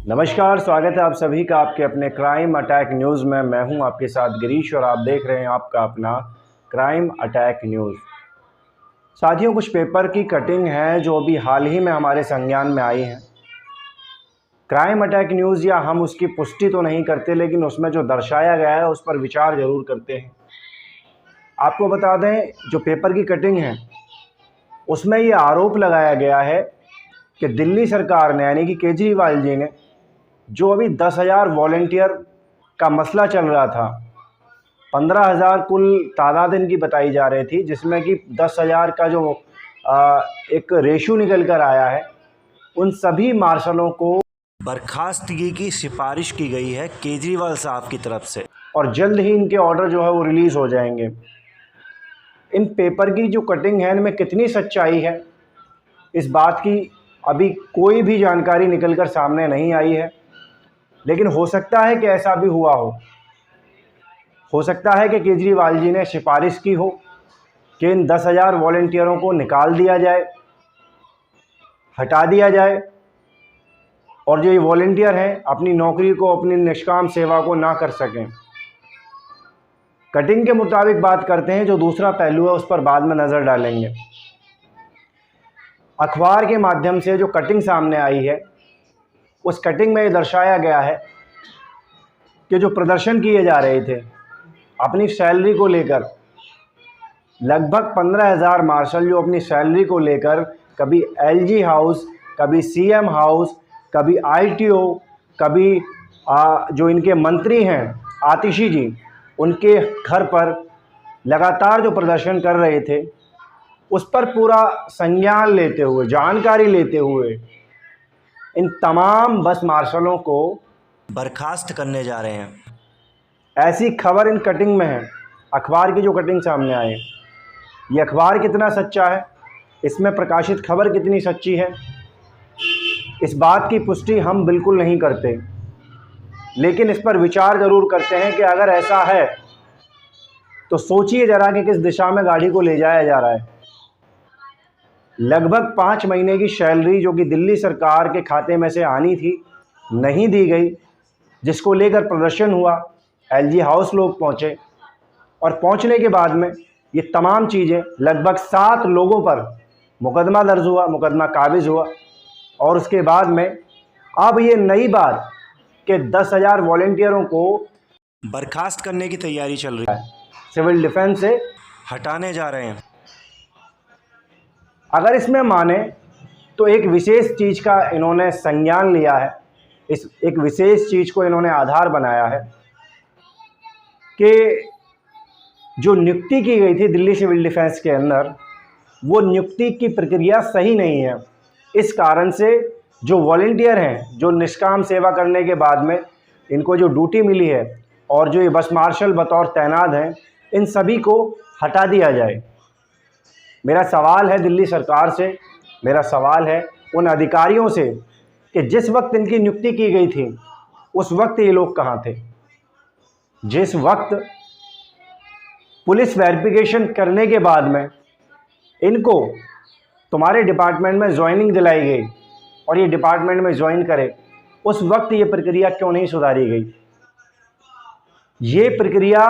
नमस्कार, स्वागत है आप सभी का आपके अपने क्राइम अटैक न्यूज़ में। मैं हूं आपके साथ गिरीश और आप देख रहे हैं आपका अपना क्राइम अटैक न्यूज़। साथियों, कुछ पेपर की कटिंग है जो अभी हाल ही में हमारे संज्ञान में आई हैं। क्राइम अटैक न्यूज़ या हम उसकी पुष्टि तो नहीं करते, लेकिन उसमें जो दर्शाया गया है उस पर विचार ज़रूर करते हैं। आपको बता दें, जो पेपर की कटिंग है उसमें ये आरोप लगाया गया है कि दिल्ली सरकार ने यानी कि केजरीवाल जी ने जो अभी 10,000 वॉलंटियर का मसला चल रहा था, 15,000 कुल तादाद इनकी बताई जा रही थी, जिसमें कि 10,000 का जो एक रेशो निकल कर आया है, उन सभी मार्शलों को बर्खास्तगी की सिफारिश की गई है केजरीवाल साहब की तरफ से, और जल्द ही इनके ऑर्डर जो है वो रिलीज़ हो जाएंगे। इन पेपर की जो कटिंग है इनमें कितनी सच्चाई है, इस बात की अभी कोई भी जानकारी निकल कर सामने नहीं आई है, लेकिन हो सकता है कि ऐसा भी हुआ हो सकता है कि केजरीवाल जी ने सिफारिश की हो कि इन 10,000 वॉलंटियरों को निकाल दिया जाए, हटा दिया जाए, और जो ये वॉलंटियर हैं अपनी नौकरी को, अपनी निष्काम सेवा को ना कर सकें। कटिंग के मुताबिक बात करते हैं, जो दूसरा पहलू है उस पर बाद में नज़र डालेंगे। अखबार के माध्यम से जो कटिंग सामने आई है, उस कटिंग में ये दर्शाया गया है कि जो प्रदर्शन किए जा रहे थे अपनी सैलरी को लेकर, लगभग 15,000 मार्शल जो अपनी सैलरी को लेकर कभी एलजी हाउस, कभी सीएम हाउस, कभी आईटीओ, कभी जो इनके मंत्री हैं आतिशी जी, उनके घर पर लगातार जो प्रदर्शन कर रहे थे, उस पर पूरा संज्ञान लेते हुए, जानकारी लेते हुए इन तमाम बस मार्शलों को बर्खास्त करने जा रहे हैं। ऐसी खबर इन कटिंग में है, अखबार की जो कटिंग सामने आए। ये अखबार कितना सच्चा है, इसमें प्रकाशित खबर कितनी सच्ची है, इस बात की पुष्टि हम बिल्कुल नहीं करते, लेकिन इस पर विचार ज़रूर करते हैं कि अगर ऐसा है तो सोचिए ज़रा कि किस दिशा में गाड़ी को ले जाया जा रहा है। लगभग 5 महीने की सैलरी जो कि दिल्ली सरकार के खाते में से आनी थी, नहीं दी गई, जिसको लेकर प्रदर्शन हुआ। एलजी हाउस लोग पहुँचे और पहुँचने के बाद में ये तमाम चीज़ें, लगभग 7 लोगों पर मुकदमा दर्ज हुआ, मुकदमा काबिज हुआ, और उसके बाद में अब ये नई बात कि 10,000 वॉलंटियरों को बर्खास्त करने की तैयारी चल रही है, सिविल डिफेंस से हटाने जा रहे हैं। अगर इसमें माने तो एक विशेष चीज़ का इन्होंने संज्ञान लिया है, इस एक विशेष चीज़ को इन्होंने आधार बनाया है कि जो नियुक्ति की गई थी दिल्ली सिविल डिफेंस के अंदर, वो नियुक्ति की प्रक्रिया सही नहीं है। इस कारण से जो वॉलंटियर हैं, जो निष्काम सेवा करने के बाद में इनको जो ड्यूटी मिली है और जो ये बस मार्शल बतौर तैनात हैं, इन सभी को हटा दिया जाए। मेरा सवाल है दिल्ली सरकार से, मेरा सवाल है उन अधिकारियों से कि जिस वक्त इनकी नियुक्ति की गई थी उस वक्त ये लोग कहाँ थे? जिस वक्त पुलिस वेरिफिकेशन करने के बाद में इनको तुम्हारे डिपार्टमेंट में ज्वाइनिंग दिलाई गई और ये डिपार्टमेंट में ज्वाइन करे, उस वक्त ये प्रक्रिया क्यों नहीं सुधारी गई? ये प्रक्रिया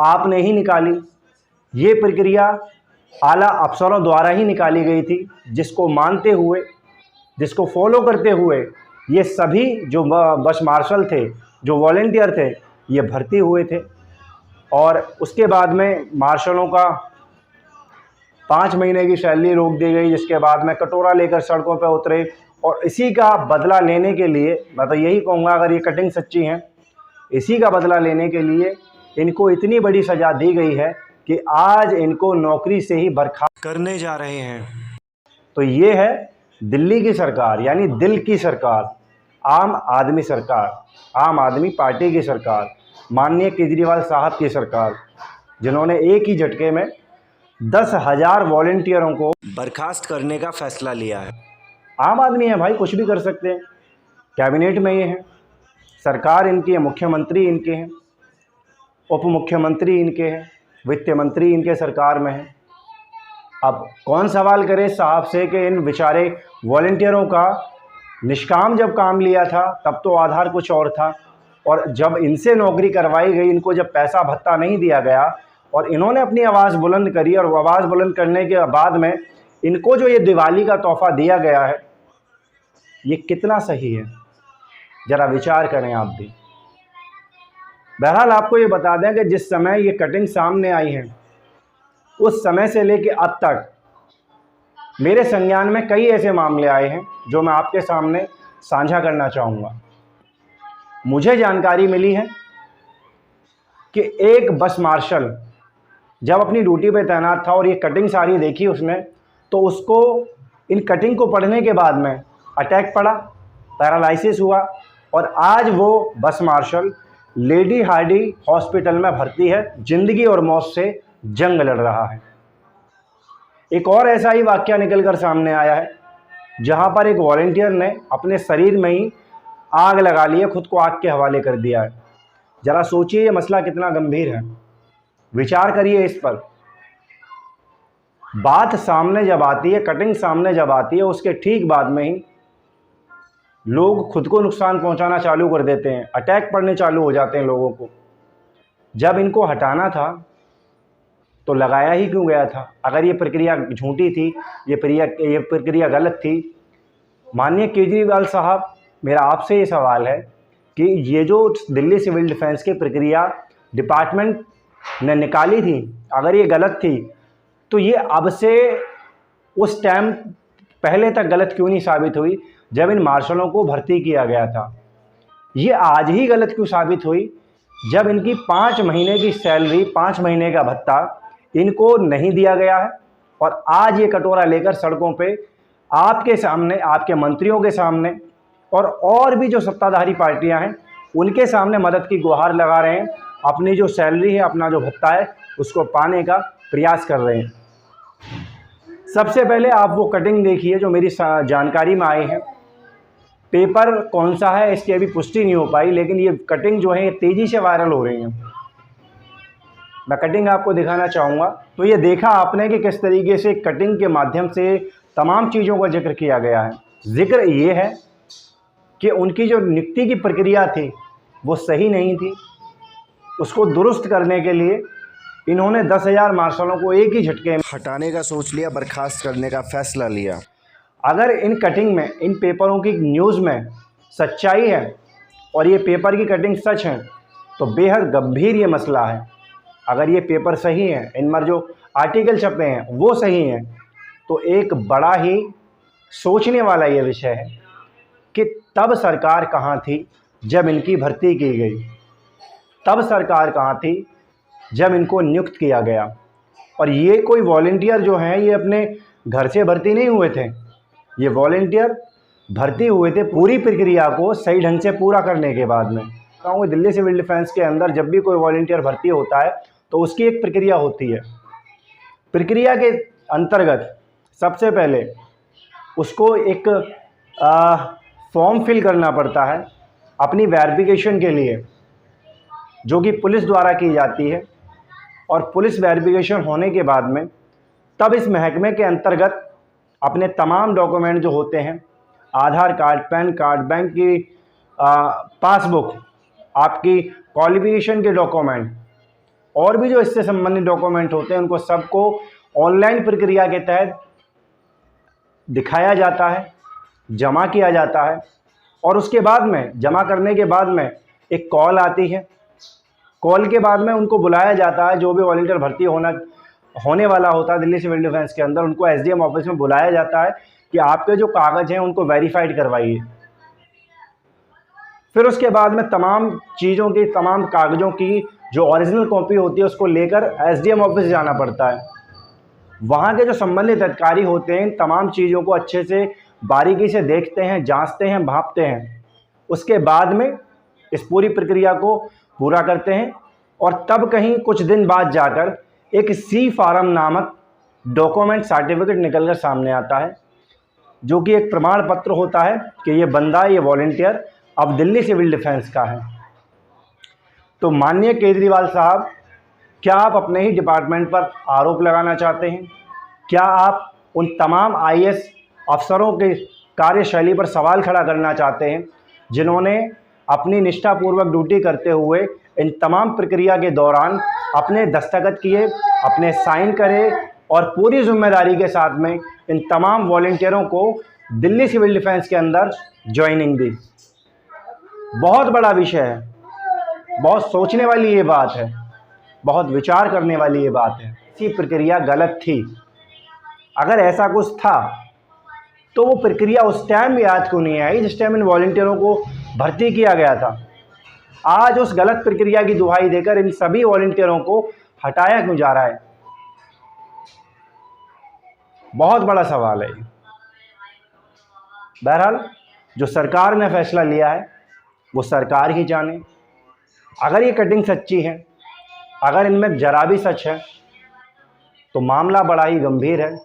आपने ही निकाली, ये प्रक्रिया आला अफसरों द्वारा ही निकाली गई थी, जिसको मानते हुए, जिसको फॉलो करते हुए ये सभी जो बस मार्शल थे, जो वॉलंटियर थे, ये भर्ती हुए थे। और उसके बाद में मार्शलों का 5 महीने की सैलरी रोक दी गई, जिसके बाद में कटोरा लेकर सड़कों पर उतरे, और इसी का बदला लेने के लिए, मैं तो यही कहूँगा अगर ये कटिंग सच्ची है, इसी का बदला लेने के लिए इनको इतनी बड़ी सज़ा दी गई है कि आज इनको नौकरी से ही बर्खास्त करने जा रहे हैं। तो ये है दिल्ली की सरकार, यानी दिल की सरकार, आम आदमी सरकार, आम आदमी पार्टी की सरकार, माननीय केजरीवाल साहब की सरकार, जिन्होंने एक ही झटके में 10,000 वॉलंटियरों को बर्खास्त करने का फैसला लिया है। आम आदमी है भाई, कुछ भी कर सकते हैं। कैबिनेट में ये हैं, सरकार इनकी है, मुख्यमंत्री इनके हैं, उप मुख्यमंत्री इनके हैं, वित्त मंत्री इनके सरकार में है। अब कौन सवाल करे साहब से कि इन बेचारे वॉलंटियरों का निष्काम जब काम लिया था तब तो आधार कुछ और था, और जब इनसे नौकरी करवाई गई, इनको जब पैसा भत्ता नहीं दिया गया और इन्होंने अपनी आवाज़ बुलंद करी, और आवाज़ बुलंद करने के बाद में इनको जो ये दिवाली का तोहफ़ा दिया गया है, ये कितना सही है, ज़रा विचार करें आप भी। बहरहाल आपको ये बता दें कि जिस समय ये कटिंग सामने आई है, उस समय से लेके अब तक मेरे संज्ञान में कई ऐसे मामले आए हैं जो मैं आपके सामने साझा करना चाहूँगा। मुझे जानकारी मिली है कि एक बस मार्शल जब अपनी ड्यूटी पे तैनात था और ये कटिंग सारी देखी उसने, तो उसको इन कटिंग को पढ़ने के बाद में अटैक पड़ा, पैरालिसिस हुआ, और आज वो बस मार्शल लेडी हार्डी हॉस्पिटल में भर्ती है, ज़िंदगी और मौत से जंग लड़ रहा है। एक और ऐसा ही वाक़या निकल कर सामने आया है जहां पर एक वॉलंटियर ने अपने शरीर में ही आग लगा ली है, खुद को आग के हवाले कर दिया है। ज़रा सोचिए ये मसला कितना गंभीर है, विचार करिए इस पर। बात सामने जब आती है, कटिंग सामने जब आती है, उसके ठीक बाद में ही लोग खुद को नुकसान पहुंचाना चालू कर देते हैं, अटैक पड़ने चालू हो जाते हैं लोगों को। जब इनको हटाना था तो लगाया ही क्यों गया था? अगर ये प्रक्रिया झूठी थी, ये प्रक्रिया गलत थी। माननीय केजरीवाल साहब, मेरा आपसे ये सवाल है कि ये जो दिल्ली सिविल डिफेंस की प्रक्रिया डिपार्टमेंट ने निकाली थी, अगर ये गलत थी तो ये अब से उस टाइम पहले तक गलत क्यों नहीं साबित हुई जब इन मार्शलों को भर्ती किया गया था? ये आज ही गलत क्यों साबित हुई जब इनकी 5 महीने की सैलरी, 5 महीने का भत्ता इनको नहीं दिया गया है, और आज ये कटोरा लेकर सड़कों पे आपके सामने, आपके मंत्रियों के सामने और भी जो सत्ताधारी पार्टियां हैं उनके सामने मदद की गुहार लगा रहे हैं, अपनी जो सैलरी है, अपना जो भत्ता है, उसको पाने का प्रयास कर रहे हैं। सबसे पहले आप वो कटिंग देखिए जो मेरी जानकारी में आई है। पेपर कौन सा है इसकी अभी पुष्टि नहीं हो पाई, लेकिन ये कटिंग जो है ये तेज़ी से वायरल हो रही है। मैं कटिंग आपको दिखाना चाहूँगा। तो ये देखा आपने कि किस तरीके से कटिंग के माध्यम से तमाम चीज़ों का जिक्र किया गया है। जिक्र ये है कि उनकी जो नियुक्ति की प्रक्रिया थी वो सही नहीं थी, उसको दुरुस्त करने के लिए इन्होंने 10,000 मार्शलों को एक ही झटके में हटाने का सोच लिया, बर्खास्त करने का फैसला लिया। अगर इन कटिंग में, इन पेपरों की न्यूज़ में सच्चाई है और ये पेपर की कटिंग सच है तो बेहद गंभीर ये मसला है। अगर ये पेपर सही हैं, इन पर जो आर्टिकल छपे हैं वो सही हैं, तो एक बड़ा ही सोचने वाला ये विषय है कि तब सरकार कहाँ थी जब इनकी भर्ती की गई, तब सरकार कहाँ थी जब इनको नियुक्त किया गया। और ये कोई वॉलंटियर जो हैं ये अपने घर से भर्ती नहीं हुए थे, ये वॉलंटियर भर्ती हुए थे पूरी प्रक्रिया को सही ढंग से पूरा करने के बाद में। कहूँगा दिल्ली सिविल डिफेंस के अंदर जब भी कोई वॉलंटियर भर्ती होता है तो उसकी एक प्रक्रिया होती है। प्रक्रिया के अंतर्गत सबसे पहले उसको एक फॉर्म फिल करना पड़ता है अपनी वेरिफिकेशन के लिए, जो कि पुलिस द्वारा की जाती है। और पुलिस वेरिफिकेशन होने के बाद में तब इस महकमे के अंतर्गत अपने तमाम डॉक्यूमेंट जो होते हैं, आधार कार्ड, पैन कार्ड, बैंक की पासबुक, आपकी क्वालिफिकेशन के डॉक्यूमेंट और भी जो इससे संबंधित डॉक्यूमेंट होते हैं, उनको सबको ऑनलाइन प्रक्रिया के तहत दिखाया जाता है, जमा किया जाता है। और उसके बाद में, जमा करने के बाद में एक कॉल आती है। कॉल के बाद में उनको बुलाया जाता है, जो भी वॉलंटियर भर्ती होने वाला होता है दिल्ली सिविल डिफेंस के अंदर, उनको एसडीएम ऑफिस में बुलाया जाता है कि आपके जो कागज़ हैं उनको वेरीफाइड करवाइए। फिर उसके बाद में तमाम चीज़ों की, तमाम कागज़ों की जो ओरिजिनल कॉपी होती है उसको लेकर एसडीएम ऑफिस जाना पड़ता है। वहाँ के जो संबंधित अधिकारी होते हैं तमाम चीज़ों को अच्छे से बारीकी से देखते हैं, जांचते हैं, भांपते हैं। उसके बाद में इस पूरी प्रक्रिया को पूरा करते हैं और तब कहीं कुछ दिन बाद जाकर एक सी फार्म नामक डॉक्यूमेंट सर्टिफिकेट निकलकर सामने आता है, जो कि एक प्रमाण पत्र होता है कि ये बंदा, ये वॉलंटियर अब दिल्ली सिविल डिफेंस का है। तो माननीय केजरीवाल साहब, क्या आप अपने ही डिपार्टमेंट पर आरोप लगाना चाहते हैं? क्या आप उन तमाम आईएएस अफसरों के कार्यशैली पर सवाल खड़ा करना चाहते हैं, जिन्होंने अपनी निष्ठापूर्वक ड्यूटी करते हुए इन तमाम प्रक्रिया के दौरान अपने दस्तखत किए, अपने साइन करे और पूरी जिम्मेदारी के साथ में इन तमाम वॉलंटियरों को दिल्ली सिविल डिफेंस के अंदर ज्वाइनिंग दी। बहुत बड़ा विषय है, बहुत सोचने वाली ये बात है, बहुत विचार करने वाली ये बात है। ऐसी प्रक्रिया गलत थी। अगर ऐसा कुछ था तो वो प्रक्रिया उस टाइम याद क्यों नहीं आई जिस टाइम इन वॉलंटियरों को भर्ती किया गया था। आज उस गलत प्रक्रिया की दुहाई देकर इन सभी वॉलंटियरों को हटाया क्यों जा रहा है? बहुत बड़ा सवाल है। बहरहाल जो सरकार ने फैसला लिया है वो सरकार ही जाने। अगर ये कटिंग सच्ची है, अगर इनमें जरा भी सच है, तो मामला बड़ा ही गंभीर है।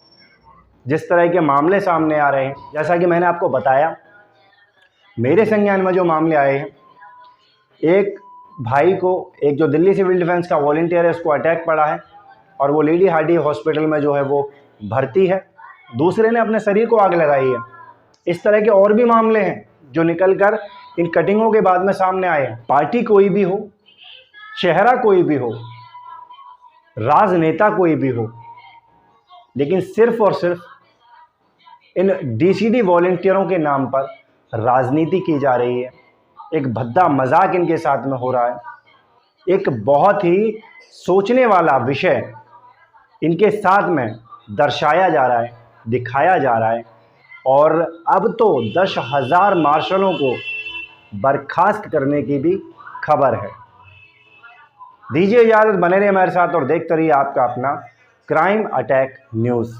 जिस तरह के मामले सामने आ रहे हैं, जैसा कि मैंने आपको बताया, मेरे संज्ञान में जो मामले आए हैं, एक भाई को, एक जो दिल्ली सिविल डिफेंस का वॉलंटियर है, उसको अटैक पड़ा है और वो लेडी हार्डी हॉस्पिटल में जो है वो भर्ती है। दूसरे ने अपने शरीर को आग लगाई है। इस तरह के और भी मामले हैं जो निकल कर इन कटिंगों के बाद में सामने आए हैं। पार्टी कोई भी हो, चेहरा कोई भी हो, राजनेता कोई भी हो, लेकिन सिर्फ और सिर्फ इन डीसीडी वॉलंटियरों के नाम पर राजनीति की जा रही है। एक भद्दा मजाक इनके साथ में हो रहा है। एक बहुत ही सोचने वाला विषय इनके साथ में दर्शाया जा रहा है, दिखाया जा रहा है। और अब तो 10,000 मार्शलों को बर्खास्त करने की भी खबर है। दीजिए इजाज़त, बने रहिए हमारे साथ और देखते रहिए आपका अपना क्राइम अटैक न्यूज़।